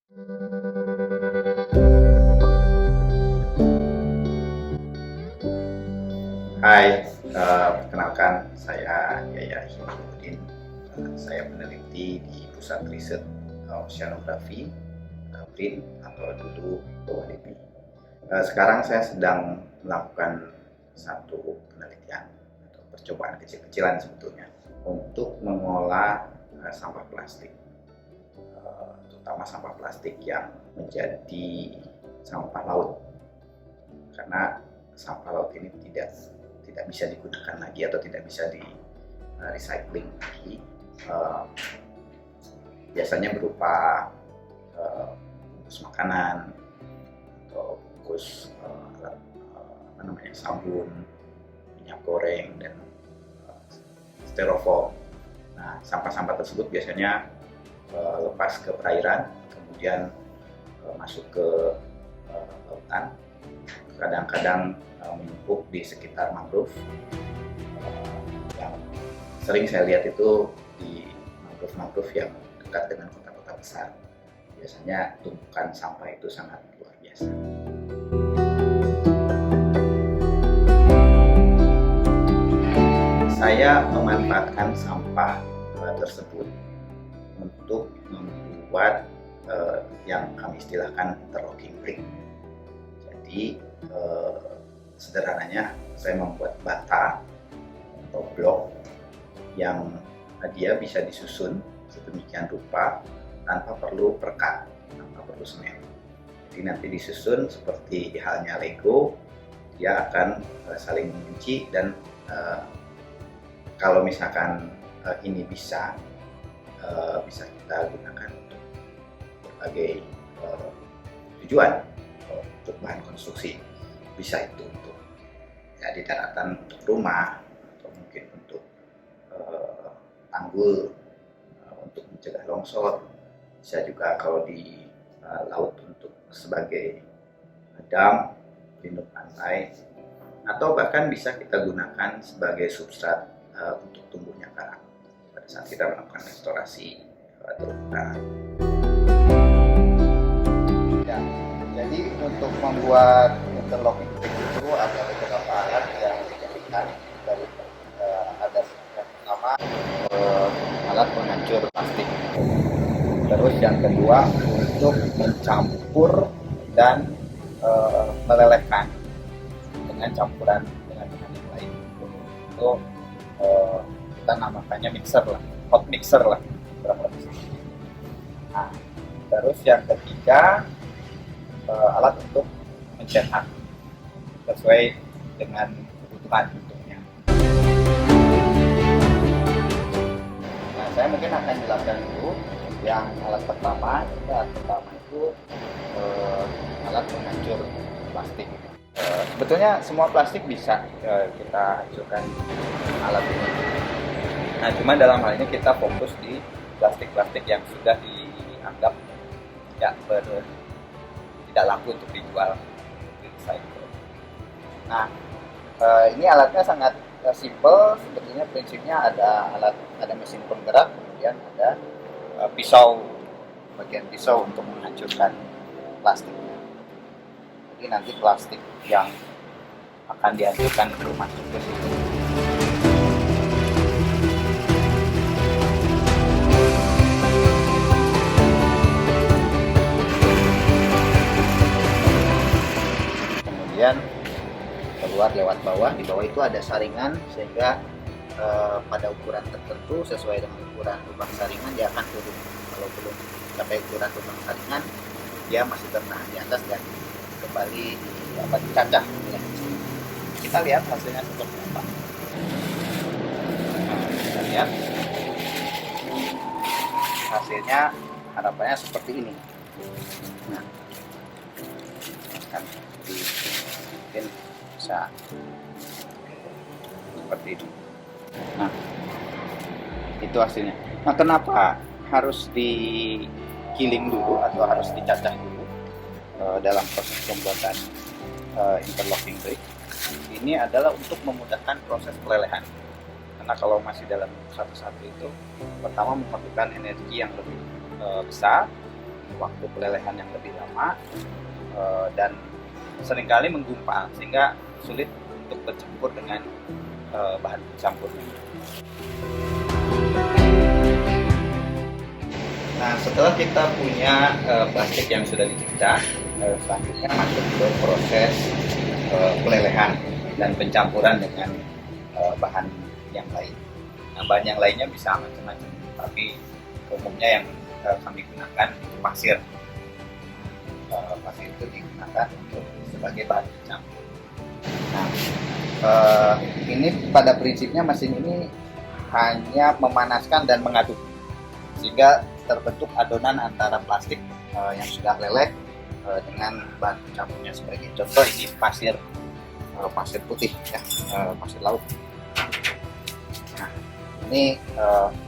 Hai, perkenalkan saya Yaya Himamuddin. Saya peneliti di Pusat Riset Oceanografi BRIN atau dulu POWADIPI. Sekarang saya sedang melakukan satu penelitian atau percobaan kecil-kecilan sebetulnya untuk mengolah sampah plastik, terutama sampah plastik yang menjadi sampah laut, karena sampah laut ini tidak bisa digunakan lagi atau tidak bisa di recycling lagi. Biasanya berupa bungkus makanan atau bungkus sabun, minyak goreng, dan styrofoam. Nah, sampah-sampah tersebut biasanya lepas ke perairan, kemudian masuk ke lautan, kadang-kadang menumpuk di sekitar mangrove. Yang sering saya lihat itu di mangrove yang dekat dengan kota-kota besar. Biasanya tumpukan sampah itu sangat luar biasa. Saya memanfaatkan sampah tersebut untuk membuat yang kami istilahkan interlocking brick. Jadi sederhananya saya membuat bata atau blok yang dia bisa disusun sedemikian rupa tanpa perlu perekat, tanpa perlu semen. Jadi nanti disusun seperti halnya Lego, dia akan saling mengunci, dan kalau misalkan ini bisa kita gunakan untuk berbagai tujuan, untuk bahan konstruksi. Bisa itu untuk di daratan untuk rumah, atau mungkin untuk tanggul untuk mencegah longsor. Bisa juga kalau di laut untuk sebagai dam, pelindung pantai, atau bahkan bisa kita gunakan sebagai substrat untuk tumbuhnya karang pada saat kita melakukan restorasi terumbu karang. Ya, jadi untuk membuat interlocking brick itu ada beberapa alat yang dijadikan dari ada yang pertama alat penghancur plastik. Terus yang kedua untuk mencampur dan melelehkan dengan campuran dengan bahan yang lain. Itu kita namakannya mixer lah, hot mixer lah kurang lebih. Nah, terus yang ketiga alat untuk mencetak sesuai dengan kebutuhan bentuknya. Nah, saya mungkin akan jelaskan dulu yang alat pertama. Alat pertama itu alat penghancur plastik. Sebetulnya semua plastik bisa kita hancurkan alat ini. Nah, cuma dalam hal ini kita fokus di plastik-plastik yang sudah dianggap tidak laku untuk dijual, di recycle. Nah, ini alatnya sangat simple. Sebetulnya prinsipnya ada mesin penggerak, kemudian ada bagian pisau untuk menghancurkan plastiknya. Jadi nanti plastik yang akan dihancurkan itu masuk ke situ. Kemudian keluar lewat bawah. Di bawah itu ada saringan, sehingga pada ukuran tertentu sesuai dengan ukuran lubang saringan dia akan turun. Kalau belum sampai ukuran lubang saringan, dia masih tertahan di atas dan kembali dicacah. Kita lihat hasilnya seperti apa. Nah, kita lihat hasilnya, harapannya seperti ini. Nah, kan mungkin bisa seperti ini. Nah, itu hasilnya. Nah, kenapa harus dikiling dulu atau harus dicacah dulu dalam proses pembuatan interlocking brick? Ini adalah untuk memudahkan proses pelelehan. Karena kalau masih dalam satu-satu itu, pertama memerlukan energi yang lebih besar, waktu pelelehan yang lebih lama dan seringkali menggumpal sehingga sulit untuk bercampur dengan bahan pencampurnya. Nah, setelah kita punya plastik yang sudah dicipta, selanjutnya masuk ke proses pelelehan dan pencampuran dengan bahan yang lain. Nah, bahan yang lainnya bisa macam-macam, tapi umumnya yang kami gunakan itu pasir. Pasir itu digunakan untuk sebagai bahan pencampur. Nah, ini pada prinsipnya mesin ini hanya memanaskan dan mengaduk sehingga terbentuk adonan antara plastik yang sudah leleh dengan bahan pencampurnya. Sebagai contoh, ini pasir putih ya, pasir laut. Nah, ini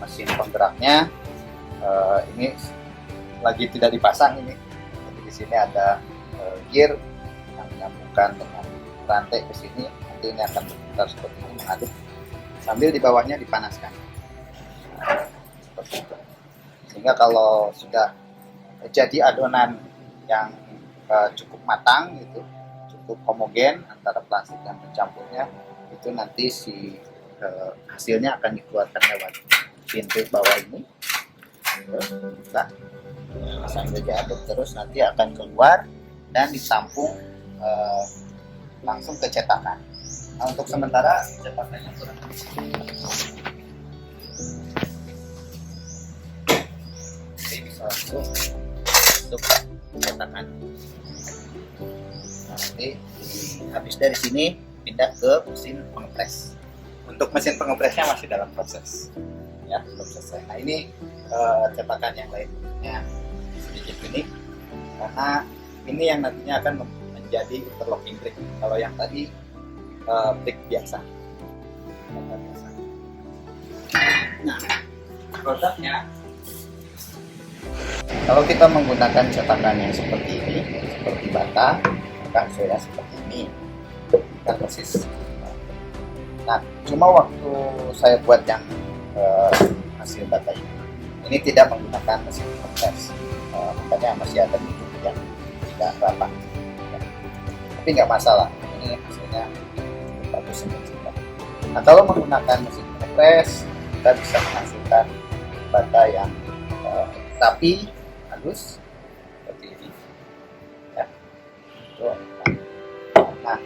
mesin penggeraknya ini lagi tidak dipasang ini. Jadi di sini ada gear yang menyambungkan dengan rantai ke sini. Nanti ini akan berputar seperti ini, mengaduk sambil di bawahnya dipanaskan. Nah, seperti itu. Sehingga kalau sudah jadi adonan yang cukup matang, itu cukup homogen antara plastik dan pencampurnya, itu nanti si hasilnya akan dikeluarkan lewat pintu bawah ini. Nah, sambil diaduk terus nanti akan keluar dan ditampung langsung ke cetakan. Nah, untuk sementara cetakannya kurang langsung untuk cetakan. Nah, nanti habis dari sini pindah ke mesin pengepres. Untuk mesin pengepresnya masih dalam proses, ya, belum selesai. Nah, ini cetakan yang lainnya sedikit unik karena ini yang nantinya akan menjadi interlocking brick. Kalau yang tadi brick biasa. Nah, produknya, kalau kita menggunakan cetakan yang seperti ini, seperti bata, maka hasilnya seperti ini, kan persis. Nah, cuma waktu saya buat yang hasil bata ini tidak menggunakan mesin pengepres, makanya masih ada bentuk yang tidak rapat. Ya. Tapi nggak masalah, ini hasilnya bagus juga. Nah, kalau menggunakan mesin pengepres, kita bisa menghasilkan bata yang rapi, halus seperti ini ya. Nah,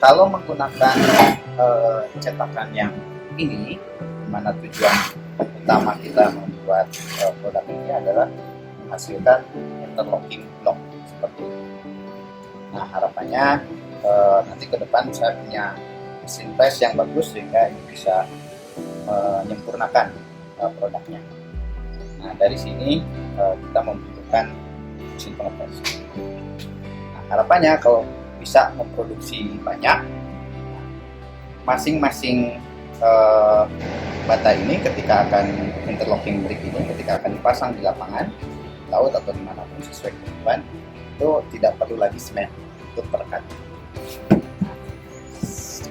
kalau menggunakan cetakan yang ini, mana tujuan utama kita membuat produk ini adalah menghasilkan interlocking block seperti ini. Nah, harapannya nanti ke depan saya punya mesin press yang bagus sehingga ini bisa menyempurnakan produknya. Nah, dari sini kita membutuhkan mesin pengepres. Nah, harapannya kalau bisa memproduksi banyak, masing-masing bata ini ketika akan interlocking brick ini ketika akan dipasang di lapangan, laut atau dimanapun sesuai kebutuhan, itu tidak perlu lagi semen untuk perekat.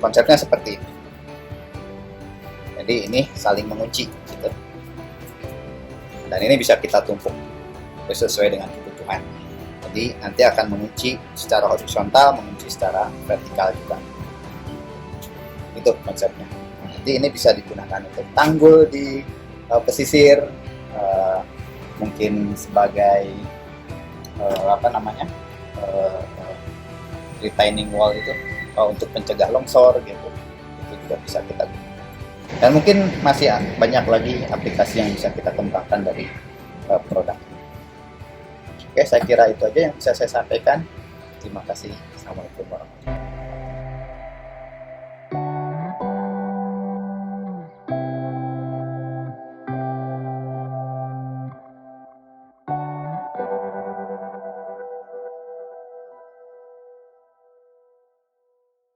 Konsepnya seperti ini. Jadi ini saling mengunci gitu. Dan ini bisa kita tumpuk sesuai dengan kebutuhan. Jadi nanti akan mengunci secara horizontal, mengunci secara vertikal juga. Itu konsepnya. Nanti ini bisa digunakan untuk tanggul di pesisir, mungkin sebagai retaining wall itu untuk mencegah longsor gitu. Itu juga bisa kita gunakan. Dan mungkin masih banyak lagi aplikasi yang bisa kita kembangkan dari produk. Oke, saya kira itu aja yang bisa saya sampaikan. Terima kasih. Assalamualaikum warahmatullahi wabarakatuh.